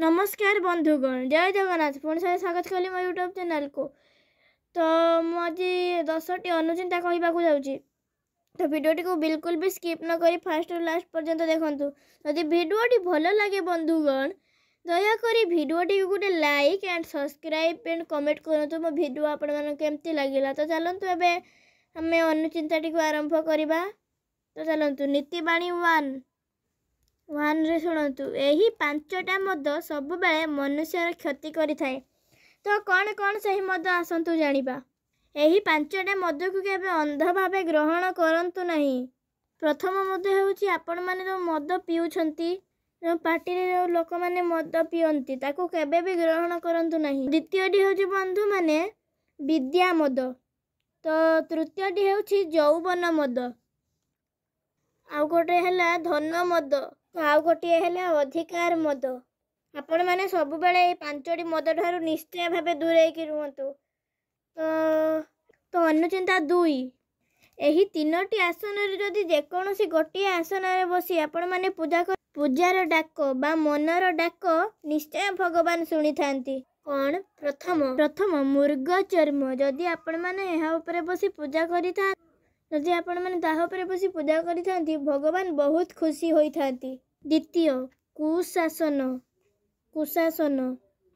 नमस्कार बंधुगण, जय जगन्नाथ। पुणी से स्वागत कली मो यूट्यूब चैनल को। तो मुझे 10टी अनुचिंता कहवाक जाऊँगी। तो भिडियोटी को बिल्कुल भी स्किप न करी फास्ट और लास्ट पर्यंत देखंतु। यदि भिडियोटी भल लगे बंधुगण, दयाकोरी भिडियोटी को गोटे like and subscribe and comment करंतु। मो भिडियो आपण मन केमती लागिला। तो चलंतु एबे हमें अनुचिंताटी को आरंभ करिबा। तो चलंतु नीतिबाणी 1 रे शुणु। यही 5टा मद सब बेले मनुष्यर क्षति करिथाए। तो कौन कौन सही मद आसतु जानिबा। यही 5टा मद को केबे अंध भावे ग्रहण करंतु नहीं। प्रथम मद हेउची आपण माने जो मद पिउछंती, जो पार्टी रे जो लोक माने मद पियंती, ताको केबे भी ग्रहण करंतु नहीं। द्वितीयटी हेउची बंधु माने विद्या मद। तो तृतीयटी हेउची यौवन मद। आउ गोटे हैला धन मद। आउ गोटे है अधिकार मद। आपण मैंने सब बेले 5टी मद ठारू निश्चय भाव दूरे रुहतु। तो अनुचिंता 2, यही 3टी आसन जदि जेकोसी गोटे आसन बसी आपण मैंने पूजार डाक बा मनर डाक निश्चय भगवान शुणी था। कौन प्रथम मृग चर्म जदि आपण मैंने यहाँ ऊपर बसी पूजा करिथा, जदि आपण मैंने ताहा ऊपर बसी पूजा करिथांती, भगवान बहुत खुशी होइथांती। द्वितीय कुशासन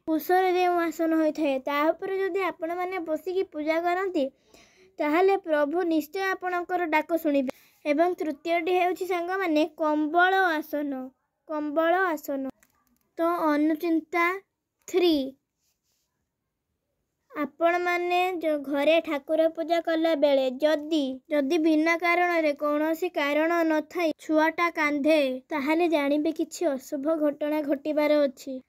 कुशर जो आसन होता है तापर जदि आपण मैंने बसिकी पूजा करती ताहले प्रभु निश्चय आपणकर डाक शुणिबे। एवं तृतीयटी हेउची सांग माने कंबल आसन। तो अनुचिंता 3, आपण माने जो घरे ठाकुर पूजा कला बेले जदि बिना कारण रे कौनसी कारण न थाई छुआटा कांधे ताहले जानिबे किछि अशुभ घटना घटिबार अछि।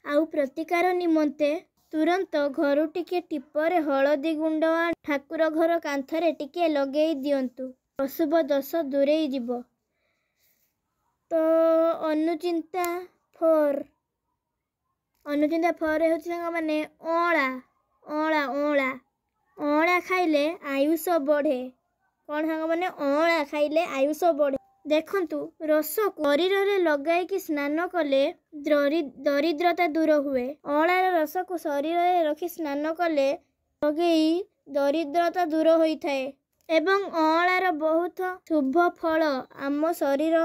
आउ प्रतिकार निमंते तुरंत घरु टिके टिपरे हळदी गुंड ठाकुर घर कांथरे टिके लगेई दियंतु, अशुभ दोष दूरेई जिवो। तो अनुचिंता 4 हेउछि संग माने अँला खाइले आयुष बढ़े। कौन सांग माने अँला खाइले आयुष बढ़े। देखंतु रस शरीर रे लगाई कि स्नान कले दरिद्रता दूर हुए। अँलार रस को शरीर रे रखी स्नान कले लगेई दरिद्रता दूर होइथाए। एवं अँलार बहुत शुभ फल आम शरीर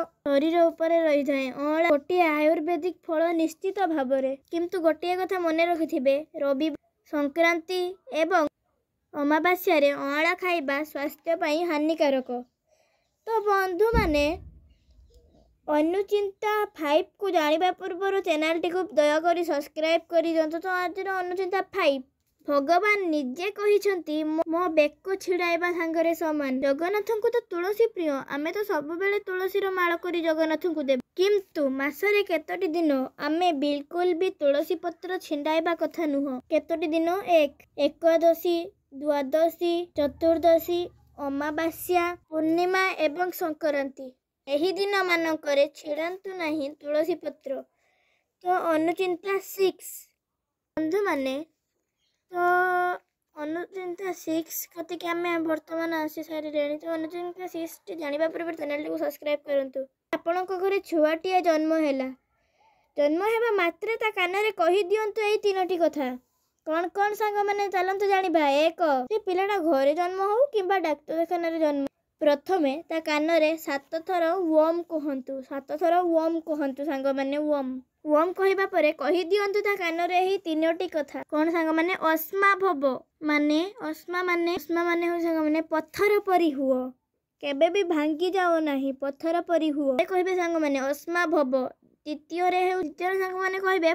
उपरे रही थाए। अँला गोटे आयुर्वेदिक फल निश्चित भावरे। किंतु गोटे कथा मन रखिथिबे, रवि संक्रांति एवं अमावास्या रे अँला खाइबा स्वास्थ्य पाई हानिकारक। तो बंधु माने अनुचिंता 5 को जानिबा पूर्व चैनल टी को दयाकरी सब्सक्राइब करि दियंतु। तो आज अनुचिंता 5, भगवान निजे कहिसंती मो बेको छिड़ाइबा सांगरे समान। जगन्नाथ को तो तुलसी प्रिय, आमे तो सब बेले तुलसी रो माळ करी जगन्नाथ को देब। किंतु मासरे केतोटी दिन आमे बिल्कुल भी तुलसी पत्र छिंडाइबा कथा नुह। केतोटी दिन एकादशी, द्वादशी, चतुर्दशी, अमावास्या, पूर्णिमा एवं संक्रांति, एही दिन मानकरे छिड़ांतु नहीं तुलसी पत्र। तो अनुचिंता 6 बंधु माने, तो अनुचिंता 6 कति के आमे वर्तमान आसी सारी रेणी। तो अनुचिंता 6 टी जानिबा पूर्व चैनल को सब्सक्राइब करंतु। आपणक घरे छुआटिया जन्म हेबा मात्रे ता कानरे कहि दियंतु एई 3टी कथा। कौन कौन सांग माने चलंतु जानिबा। 1, से पिलाटा घरे जन्म हो किंबा डाक्तरखाना रे जन्म, प्रथमे ता कानरे 7 थर ओम कहंतु। 7 थर ओम कहंतु सांग माने। ओम कहिबा परे कहि दियंतु ता कानरे एही 3टी कथा। कौन सांग माने अस्मा भव माने हो सांग माने पत्थर परी हुओ, केबे भी भांगी जाओ नहीं, पत्थर परी हुओ कहिबे सांग माने अस्मा भव। द्वितीय सांग माने कहिबे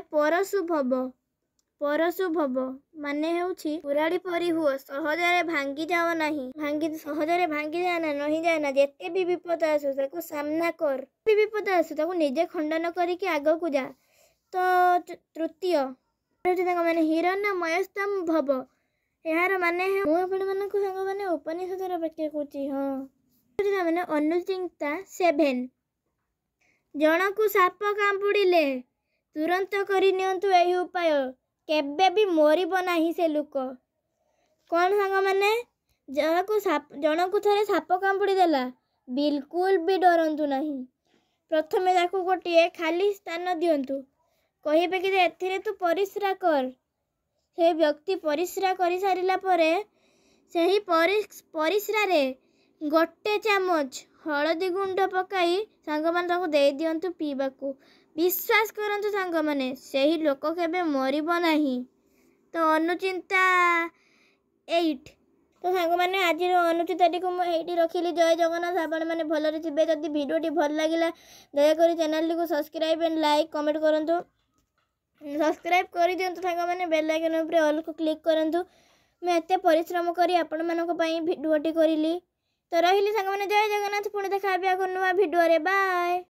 परशु भव माने हेउछि पुराड़ी परी हुओ, सहजरे भांगी जाओ नहीं। सहजरे भांगी जाना नहीं जाए ना। जेते भी विपद आसु ताको सामना कर, भी विपद आसु ताको निजे खंडन करिके आगो को जा। तो तृतीय माने हिरण्यमयस्तम भव। यार माने मु आपण मानक संग माने उपनिषदर वाक्य कहूची। हां माने अनुचिंता 7, जनकु साप कांपुड़िले तुरंत करि नियंतु एही उपाय, केबे भी मरिब नाही से लोक। कौन सांग माने जनकु थरे साप कांपुड़ी देला, बिल्कुल भी डरंतु नहीं। प्रथमे ताकू गोटे खाली स्थान दियंतु, କହିବେ କି ଯେ ଏଥିରେ ତୁ ପରିସ୍ରା କର। ସେ ବ୍ୟକ୍ତି ପରିସ୍ରା କରିସାରିଲା ପରେ ସେହି ପରିସ୍ରାରେ 1 ଚାମଚ ହଳଦୀ ଗୁଣ୍ଡ ପକାଇ ସାଙ୍ଗମାନେ ତାଙ୍କୁ ଦେଇ ଦିଅନ୍ତୁ ପିଇବାକୁ। ବିଶ୍ୱାସ କରନ୍ତୁ ସାଙ୍ଗମାନେ, ସେହି ଲୋକ କେବେ ମରିବ ନାହିଁ। ତ ଅନୁଚିନ୍ତା 8। ତ ସାଙ୍ଗମାନେ ଆଜିର ଅନୁଚିନ୍ତାଟିକୁ ମୁଁ ଏଇଠି ରଖିଲି। ଜୟ ଜଗନ୍ନାଥ। ଆପଣମାନେ ଭଲରେ ଥିବେ। ଯଦି ଭିଡ଼ିଓଟି ଭଲ ଲାଗିଲା ଦୟାକରି ଚ୍ୟାନେଲଟିକୁ ସବସ୍କ୍ରାଇବ୍ ଆଣ୍ଡ ଲାଇକ୍ କମେଣ୍ଟ କରନ୍ତୁ। ସବସ୍କ୍ରାଇବ୍ କରିଦିଅନ୍ତୁ ସାଙ୍ଗମାନେ। ବେଲ୍ ଆଇକନ୍ ଉପରେ ଅଲ୍କୁ କ୍ଲିକ୍ କରନ୍ତୁ। ମୁଁ ଏତେ ପରିଶ୍ରମ କରି ଆପଣମାନଙ୍କ ପାଇଁ ଭିଡ଼ିଓଟି କରିଲି। ତ ରହିଲି ସାଙ୍ଗମାନେ, ଜୟ ଜଗନ୍ନାଥ। ପୁଣି ଦେଖା ହେବି ଆଗ ନୂଆ ଭିଡ଼ିଓରେ। ବାଏ।